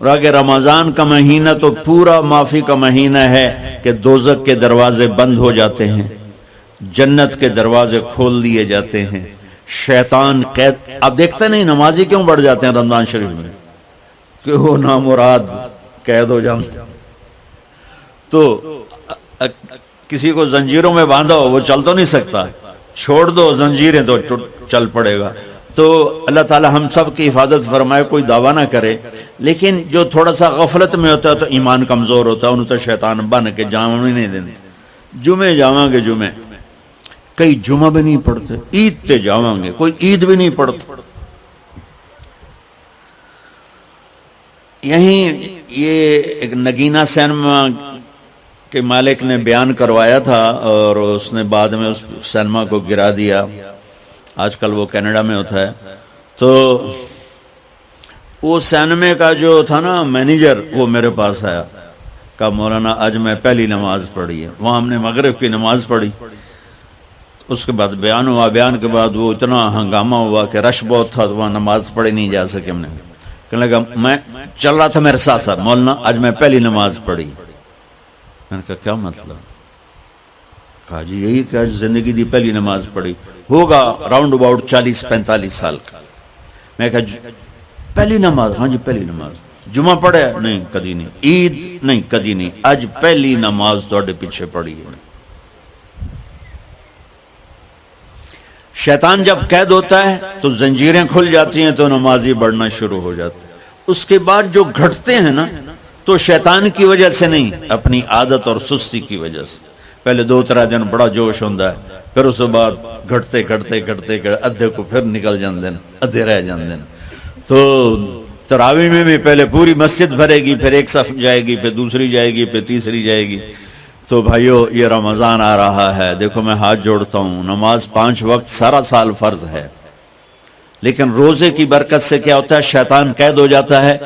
اور اگر رمضان کا مہینہ تو پورا معافی کا مہینہ ہے کہ دوزخ کے دروازے بند ہو جاتے ہیں، جنت کے دروازے کھول دیے جاتے ہیں، شیطان قید. آپ دیکھتے نہیں نمازی کیوں بڑھ جاتے ہیں رمضان شریف میں؟ کہ وہ نامراد قید ہو جاتے. تو کسی کو زنجیروں میں باندھا ہو وہ چل تو نہیں سکتا، چھوڑ دو زنجیریں تو چل پڑے گا. تو اللہ تعالی ہم سب کی حفاظت فرمائے. کوئی دعویٰ نہ کرے، لیکن جو تھوڑا سا غفلت میں ہوتا ہے تو ایمان کمزور ہوتا ہے، انہوں تو شیطان بن کے جامع نہیں دینے. جمعے جاواں گے، جمعے کئی جمعہ بھی نہیں پڑھتے، عید تے جاواں گے کوئی عید بھی نہیں پڑھتا. یہیں یہ ایک نگینہ سینما کے مالک نے بیان کروایا تھا اور اس نے بعد میں اس سینما کو گرا دیا. آج کل وہ کینیڈا میں ہوتا ہے. تو وہ سینمے کا جو تھا نا مینیجر، وہ میرے پاس آیا، کہا مولانا آج میں پہلی نماز پڑھی ہے. وہاں ہم نے مغرب کی نماز پڑھی. اس کے بعد بیان ہوا، بیان کے بعد وہ اتنا ہنگامہ ہوا کہ رش بہت تھا تو وہاں نماز پڑھی نہیں جا سکے. ہم نے کہنے لگا، میں چل رہا تھا میرے ساتھ ساتھ، مولانا آج میں پہلی نماز پڑھی. میں نے کہا کیا مطلب؟ کہا جی یہی کہ آج زندگی دی پہلی نماز پڑھی. ہوگا راؤنڈ اباؤٹ 40-45 سال کا. میں کہا پہلی نماز؟ ہاں جی پہلی نماز. جمعہ پڑھے؟ نہیں کدی نہیں. عید؟ نہیں کدی نہیں. آج پہلی نماز تواڈے پیچھے پڑھی ہے. شیطان جب قید ہوتا ہے تو زنجیریں کھل جاتی ہیں تو نمازی بڑھنا شروع ہو جاتے ہیں. اس کے بعد جو گھٹتے ہیں نا تو شیطان کی وجہ سے نہیں، اپنی عادت اور سستی کی وجہ سے. پہلے 2-3 دن بڑا جوش ہوتا ہے، پھر اس کے بعد گھٹتے ادھے کو پھر نکل جاندے ہیں، ادھے رہ جاندے ہیں. تو تراویح میں بھی پہلے پوری مسجد بھرے گی، پھر ایک صف جائے گی، پھر دوسری جائے گی، پھر تیسری جائے گی. تو بھائیو یہ رمضان آ رہا ہے، دیکھو میں ہاتھ جوڑتا ہوں، نماز 5 وقت سارا سال فرض ہے، لیکن روزے کی برکت سے کیا ہوتا ہے؟ شیطان قید ہو جاتا ہے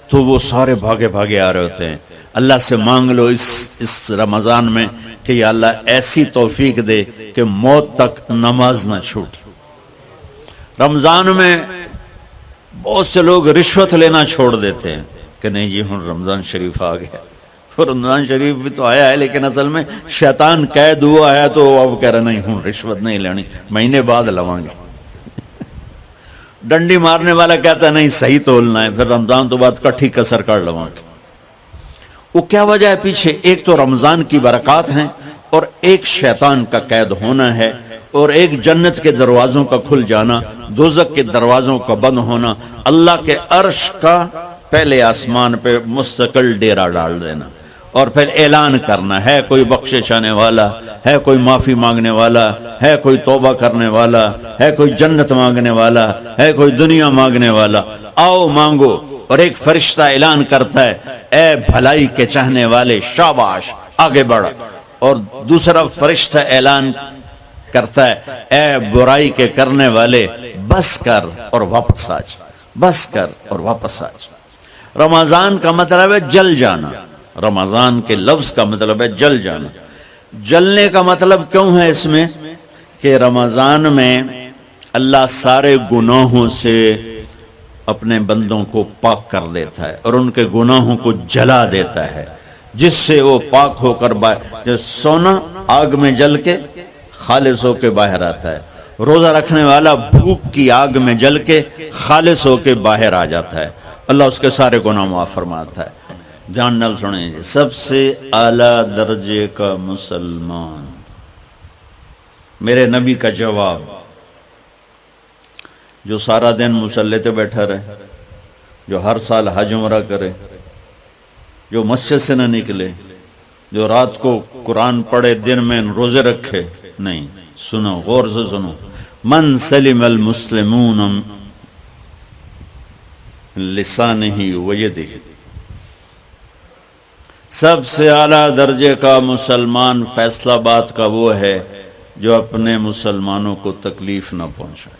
تو وہ سارے بھاگے آ رہے ہوتے ہیں. اللہ سے مانگ لو اس رمضان میں کہ یا اللہ ایسی توفیق دے کہ موت تک نماز نہ چھوٹ. رمضان میں بہت سے لوگ رشوت لینا چھوڑ دیتے ہیں کہ نہیں جی ہن رمضان شریف آ گیا. رمضان شریف بھی تو آیا ہے لیکن اصل میں شیطان قید ہوا ہے تو اب کہہ رہے نہیں ہن رشوت نہیں لینی، مہینے بعد لواں گے. ڈنڈی مارنے والا کہتا ہے نہیں صحیح تولنا ہے، پھر رمضان تو بعد کٹھی کسر کر لواں گے. وہ کیا وجہ ہے پیچھے؟ ایک تو رمضان کی برکات ہیں، اور ایک شیطان کا قید ہونا ہے، اور ایک جنت کے دروازوں کا کھل جانا، دوزخ کے دروازوں کا بند ہونا، اللہ کے عرش کا پہلے آسمان پہ مستقل ڈیرا ڈال دینا، اور پھر اعلان کرنا ہے کوئی بخشش آنے والا ہے، کوئی معافی مانگنے والا ہے، کوئی توبہ کرنے والا ہے، کوئی جنت مانگنے والا ہے، کوئی دنیا مانگنے والا، آؤ مانگو. اور ایک فرشتہ اعلان کرتا ہے اے بھلائی کے چاہنے والے شاباش آگے بڑھ، اور دوسرا فرشتہ اعلان کرتا ہے اے برائی کے کرنے والے بس کر اور واپس آ جا، بس کر اور واپس آ جا. رمضان کا مطلب ہے جل جانا. رمضان کے لفظ کا مطلب ہے جل جانا. جلنے کا مطلب کیوں ہے اس میں؟ کہ رمضان میں اللہ سارے گناہوں سے اپنے بندوں کو پاک کر دیتا ہے اور ان کے گناہوں کو جلا دیتا ہے، جس سے وہ پاک ہو کر سونا آگ میں جل کے خالص ہو کے باہر آتا ہے. روزہ رکھنے والا بھوک کی آگ میں جل کے خالص ہو کے باہر آ جاتا ہے، اللہ اس کے سارے گناہ معاف فرماتا ہے. دھیان نال سنیں جی. سب سے اعلیٰ درجے کا مسلمان، میرے نبی کا جواب، جو سارا دن مصلی پہ بیٹھا رہے، جو ہر سال حج عمرہ کرے، جو مسجد سے نہ نکلے، جو رات کو قرآن پڑھے، دن میں روزے رکھے. نہیں، سنو غور سے سنو. من سلم المسلمون لسانہ ویدہ، سب سے اعلیٰ درجے کا مسلمان فیصلہ بات کا وہ ہے جو اپنے مسلمانوں کو تکلیف نہ پہنچائے،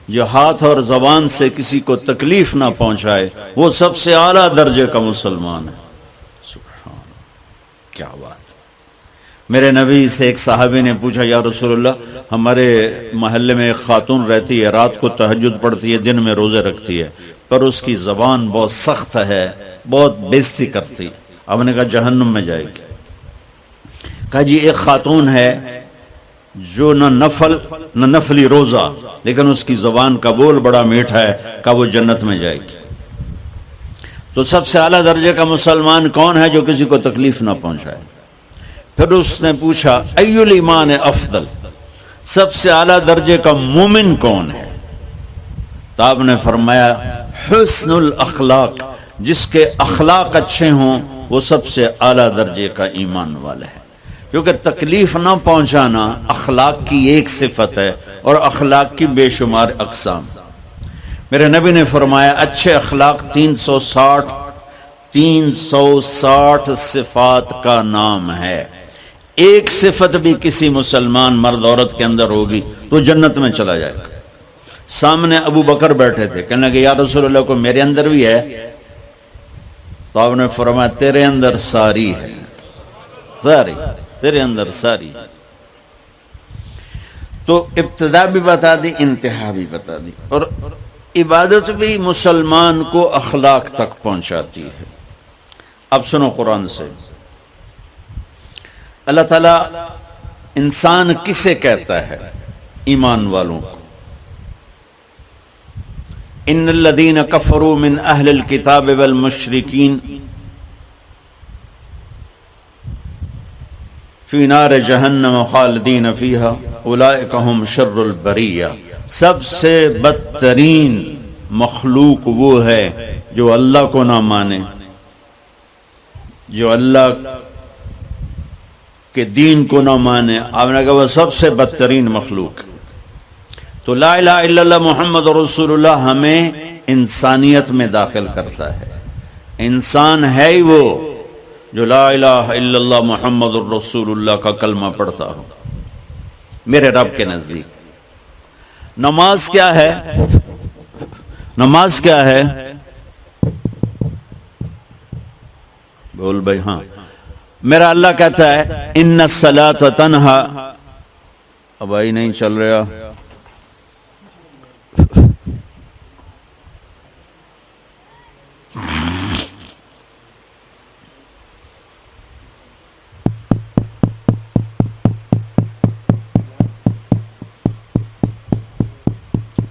جو ہاتھ اور زبان سے کسی کو تکلیف نہ پہنچائے، وہ سب سے اعلیٰ درجے کا مسلمان ہے. سبحان اللہ، کیا بات. میرے نبی سے ایک صحابی نے پوچھا یا رسول اللہ، ہمارے محلے میں ایک خاتون رہتی ہے، رات کو تہجد پڑھتی ہے، دن میں روزے رکھتی ہے، پر اس کی زبان بہت سخت ہے، بہت بےزتی کرتی. آپ نے کہا جہنم میں جائے گی. کہا جی ایک خاتون ہے جو نہ نفلی روزہ، لیکن اس کی زبان کا بول بڑا میٹھا ہے، کہا وہ جنت میں جائے گی. تو سب سے اعلیٰ درجے کا مسلمان کون ہے جو کسی کو تکلیف نہ پہنچائے؟ پھر اس نے پوچھا ای الایمان افضل، سب سے اعلیٰ درجے کا مومن کون ہے؟ تو آپ نے فرمایا حسن الاخلاق، جس کے اخلاق اچھے ہوں وہ سب سے اعلیٰ درجے کا ایمان والا ہے. کیونکہ تکلیف نہ پہنچانا اخلاق کی ایک صفت ہے، اور اخلاق کی بے شمار اقسام. میرے نبی نے فرمایا اچھے اخلاق 360 صفات کا نام ہے. ایک صفت بھی کسی مسلمان مرد عورت کے اندر ہوگی تو جنت میں چلا جائے گا. سامنے ابو بکر بیٹھے تھے، کہنے لگے یا رسول اللہ کو میرے اندر بھی ہے؟ تو آپ نے فرمایا تیرے اندر ساری ہے، ساری تیرے اندر ساری. تو ابتدا بھی بتا دی، انتہا بھی بتا دی. اور عبادت بھی مسلمان کو اخلاق تک پہنچاتی ہے. اب سنو قرآن سے، اللہ تعالیٰ انسان کسے کہتا ہے؟ ایمان والوں کو. ان الذین کفروا من اہل الکتاب والمشرکین فی نار جہنم خالدین فیہا اولئک ہم شر البریہ. سب سے بدترین مخلوق وہ ہے جو اللہ کو نہ مانے، جو اللہ کے دین کو نہ مانے. آپ نے کہا وہ سب سے بدترین مخلوق. تو لا الہ الا اللہ محمد رسول اللہ ہمیں انسانیت میں داخل کرتا ہے. انسان ہے ہی وہ جو لا الہ الا اللہ محمد رسول اللہ کا کلمہ پڑھتا ہو میرے رب کے نزدیک. نماز کیا ہے؟ نماز کیا ہے؟ بول بھائی. ہاں، میرا اللہ کہتا ہے ان الصلاۃ تنہا. اب آئی نہیں چل رہا.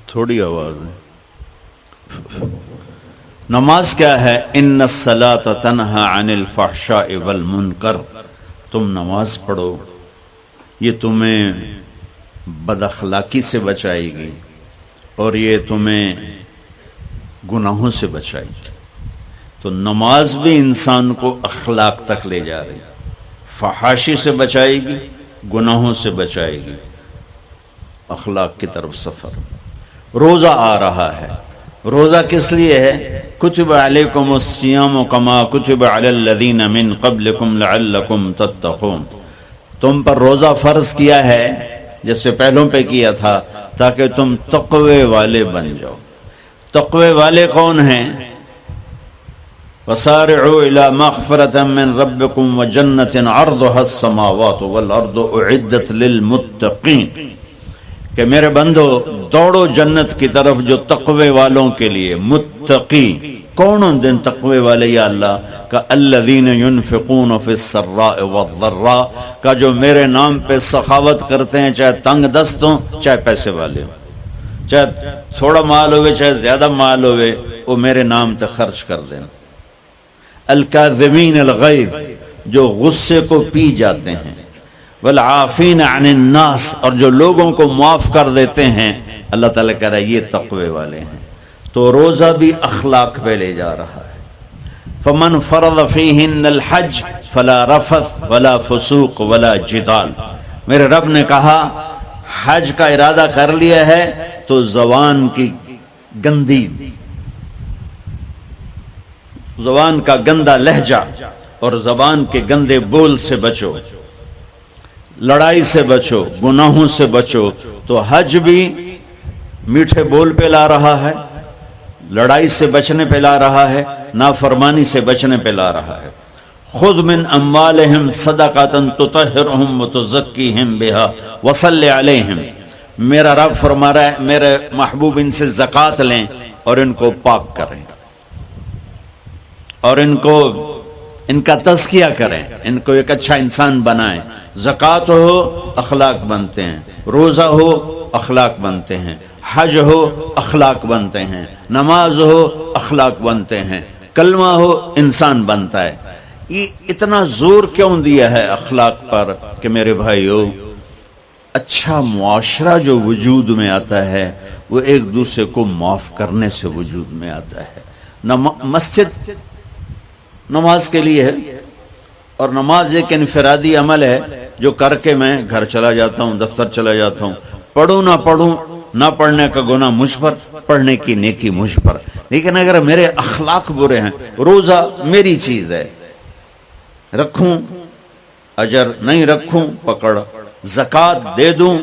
تھوڑی آواز ہے. نماز کیا ہے؟ ان الصلاۃ تنہا عن الفحشاء والمنکر. تم نماز پڑھو، یہ تمہیں بد اخلاقی سے بچائے گی اور یہ تمہیں گناہوں سے بچائے گی. تو نماز بھی انسان کو اخلاق تک لے جا رہی، فحاشی سے بچائے گی، گناہوں سے بچائے گی، اخلاق کی طرف سفر. روزہ آ رہا ہے. روزہ کس لیے ہے؟ کتب علیکم الصیام کما کتب علی الذین من قبلکم لعلکم تتقون. تم پر روزہ فرض کیا ہے جس سے پہلوں پہ کیا تھا تاکہ تم تقوی والے بن جاؤ. تقوی والے کون ہیں؟ وسارعوا الی مغفرۃ من ربکم وجنۃ عرضها السماوات والارض اعدت للمتقین. کہ میرے بندو دوڑو جنت کی طرف جو تقوی والوں کے لیے. متقی کون دن تقوی والے یا اللہ کا؟ الذین ينفقون فی السراء والضراء کا جو میرے نام پہ سخاوت کرتے ہیں، چاہے تنگ دست ہوں چاہے پیسے والے ہوں، چاہے تھوڑا مال ہوئے چاہے زیادہ مال ہوئے، وہ میرے نام پہ خرچ کر دیں. الکاظمین الغیظ جو غصے کو پی جاتے ہیں، والعافین عن الناس اور جو لوگوں کو معاف کر دیتے ہیں. اللہ تعالیٰ کہہ رہا ہے یہ تقوی والے ہیں. تو روزہ بھی اخلاق پہ لے جا رہا ہے. فمن فرض فیہن الحج فلا رفث ولا فسوق ولا جدال. میرے رب نے کہا حج کا ارادہ کر لیا ہے تو زبان کی گندی، زبان کا گندا لہجہ اور زبان کے گندے بول سے بچو، لڑائی سے بچو، گناہوں سے بچو. تو حج بھی میٹھے بول پہ لا رہا ہے، لڑائی سے بچنے پہ لا رہا ہے، نافرمانی سے بچنے پہ لا رہا ہے. خذ من اموالہم صدقۃ تطہرہم وتزکیہم بہا وصلی علیہم. میرا رب فرما رہا ہے میرے محبوب ان سے زکوٰۃ لیں اور ان کو پاک کریں اور ان کا تزکیہ کریں، ان کو ایک اچھا انسان بنائیں۔ زکوٰۃ ہو اخلاق بنتے ہیں، روزہ ہو اخلاق بنتے ہیں، حج ہو اخلاق بنتے ہیں، نماز ہو اخلاق بنتے ہیں، کلمہ ہو انسان بنتا ہے۔ یہ اتنا زور کیوں دیا ہے اخلاق پر کہ میرے بھائیو، اچھا معاشرہ جو وجود میں آتا ہے وہ ایک دوسرے کو معاف کرنے سے وجود میں آتا ہے۔ مسجد نماز کے لیے ہے، اور نماز ایک انفرادی عمل ہے جو کر کے میں گھر چلا جاتا ہوں، دفتر چلا جاتا ہوں، پڑھوں نہ پڑھوں، نہ پڑھنے کا گناہ مجھ پر، پڑھنے کی نیکی مجھ پر۔ لیکن اگر میرے اخلاق برے ہیں، روزہ میری چیز ہے، رکھوں اجر، نہیں رکھوں پکڑ، زکوٰۃ دے دوں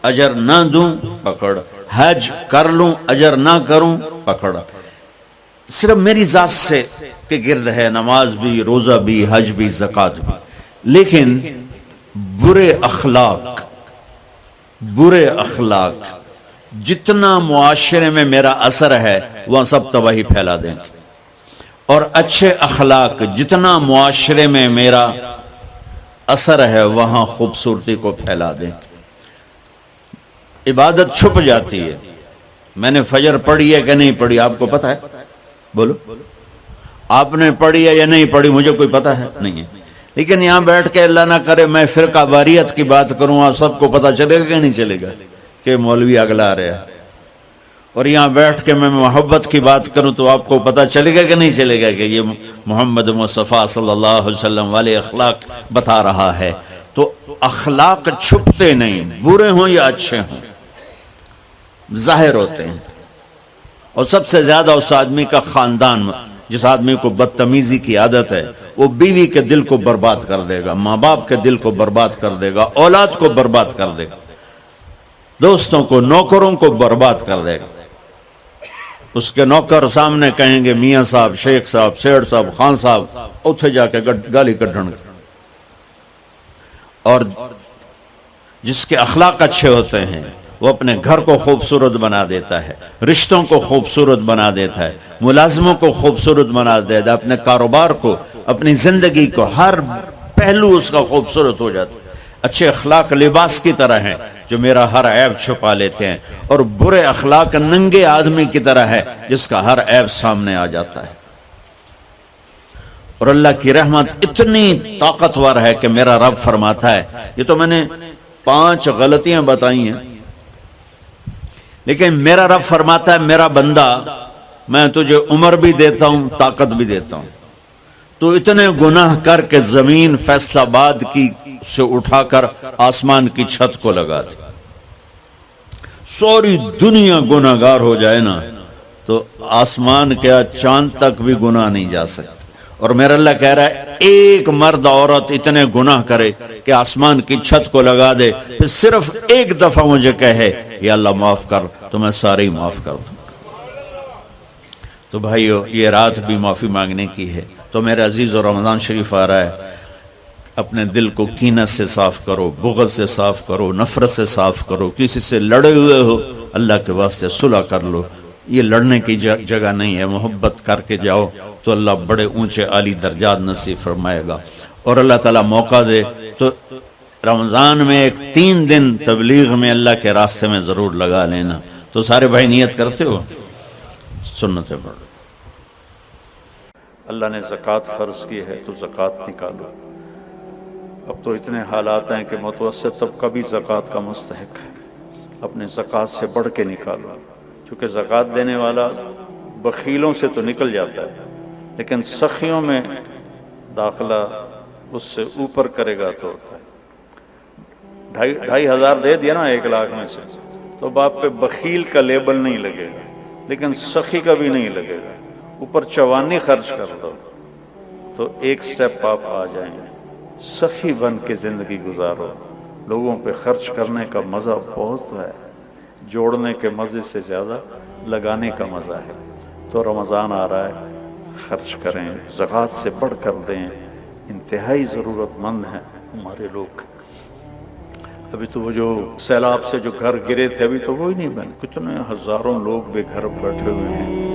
اجر نہ دوں پکڑ، حج کر لوں اجر نہ کروں پکڑ، صرف میری ذات سے کے گرد ہے نماز بھی، روزہ بھی، حج بھی، زکوٰۃ بھی۔ لیکن برے اخلاق جتنا معاشرے میں میرا اثر ہے وہ سب تباہی پھیلا دیں گے، اور اچھے اخلاق جتنا معاشرے میں میرا اثر ہے وہاں خوبصورتی کو پھیلا دیں گے۔ عبادت چھپ جاتی ہے، میں نے فجر پڑھی ہے کہ نہیں پڑھی آپ کو پتہ ہے؟ بولو، آپ نے پڑھی ہے یا نہیں پڑھی مجھے کوئی پتہ ہے نہیں ہے، لیکن یہاں بیٹھ کے اللہ نہ کرے میں فرقہ واریت کی بات کروں، آپ سب کو پتہ چلے گا کہ نہیں چلے گا کہ مولوی اگلا رہا ہے، اور یہاں بیٹھ کے میں محبت کی بات کروں تو آپ کو پتہ چلے گا کہ نہیں چلے گا کہ یہ محمد مصطفیٰ صلی اللہ علیہ وسلم والے اخلاق بتا رہا ہے۔ تو اخلاق چھپتے نہیں، برے ہوں یا اچھے ہوں، ظاہر ہوتے ہیں، اور سب سے زیادہ اس آدمی کا خاندان، جس آدمی کو بدتمیزی کی عادت ہے وہ بیوی کے دل کو برباد کر دے گا، ماں باپ کے دل کو برباد کر دے گا، اولاد کو برباد کر دے گا، دوستوں کو، نوکروں کو برباد کر دے گا۔ اس کے نوکر سامنے کہیں گے میاں صاحب، شیخ صاحب، سیڑ صاحب، خان صاحب، اتھے جا کے گالی کڈھن گے۔ اور جس کے اخلاق اچھے ہوتے ہیں وہ اپنے گھر کو خوبصورت بنا دیتا ہے، رشتوں کو خوبصورت بنا دیتا ہے، ملازموں کو خوبصورت بنا دیتا ہے، اپنے کاروبار کو، اپنی زندگی کو، ہر پہلو اس کا خوبصورت ہو جاتا ہے۔ اچھے اخلاق لباس کی طرح ہیں جو میرا ہر عیب چھپا لیتے ہیں، اور برے اخلاق ننگے آدمی کی طرح ہے جس کا ہر عیب سامنے آ جاتا ہے۔ اور اللہ کی رحمت اتنی طاقتور ہے کہ میرا رب فرماتا ہے، یہ تو میں نے 5 غلطیاں بتائی ہیں، لیکن میرا رب فرماتا ہے میرا بندہ میں تجھے عمر بھی دیتا ہوں، طاقت بھی دیتا ہوں، تو اتنے گناہ کر کے زمین فیصل آباد کی سے اٹھا کر آسمان کی چھت کو لگا دے، سوری دنیا گناہ گار ہو جائے نا تو آسمان کیا چاند تک بھی گناہ نہیں جا سکتے۔ اور میرا اللہ کہہ رہا ہے ایک مرد عورت اتنے گناہ کرے کہ آسمان کی چھت کو لگا دے، پھر صرف ایک دفعہ مجھے کہے یا اللہ معاف کر، تو میں سارے ہی معاف کر دوں۔ تو بھائیو یہ رات بھی معافی مانگنے کی ہے۔ تو میرے عزیز اور رمضان شریف آ رہا ہے، اپنے دل کو کینہ سے صاف کرو، بغض سے صاف کرو، نفرت سے صاف کرو، کسی سے لڑے ہوئے ہو اللہ کے واسطے صلح کر لو، یہ لڑنے کی جگہ نہیں ہے، محبت کر کے جاؤ تو اللہ بڑے اونچے عالی درجات نصیب فرمائے گا۔ اور اللہ تعالیٰ موقع دے تو رمضان میں ایک 3 دن تبلیغ میں اللہ کے راستے میں ضرور لگا لینا۔ تو سارے بھائی نیت کرتے ہو، سنتیں پڑھو۔ اللہ نے زکوٰۃ فرض کی ہے تو زکوٰۃ نکالو۔ اب تو اتنے حالات ہیں کہ متوسط طبقہ بھی زکوٰۃ کا مستحق ہے، اپنے زکوٰۃ سے بڑھ کے نکالو، چونکہ زکوٰۃ دینے والا بخیلوں سے تو نکل جاتا ہے لیکن سخیوں میں داخلہ اس سے اوپر کرے گا تو ہوتا ہے۔ 2,500 دے دیا نا 1 لاکھ میں سے تو باپ پہ بخیل کا لیبل نہیں لگے گا، لیکن سخی کا بھی نہیں لگے گا، اوپر 54 خرچ کر دو تو ایک سٹیپ آپ آ جائیں گے۔ سخی بن کے زندگی گزارو، لوگوں پہ خرچ کرنے کا مزہ بہت ہے، جوڑنے کے مزے سے زیادہ لگانے کا مزہ ہے۔ تو رمضان آ رہا ہے، خرچ کریں، زکوٰۃ سے بڑھ کر دیں، انتہائی ضرورت مند ہیں ہمارے لوگ۔ ابھی تو وہ جو سیلاب سے جو گھر گرے تھے ابھی تو وہ ہی نہیں بنے، کتنے ہزاروں لوگ بے گھر بیٹھے ہوئے ہیں۔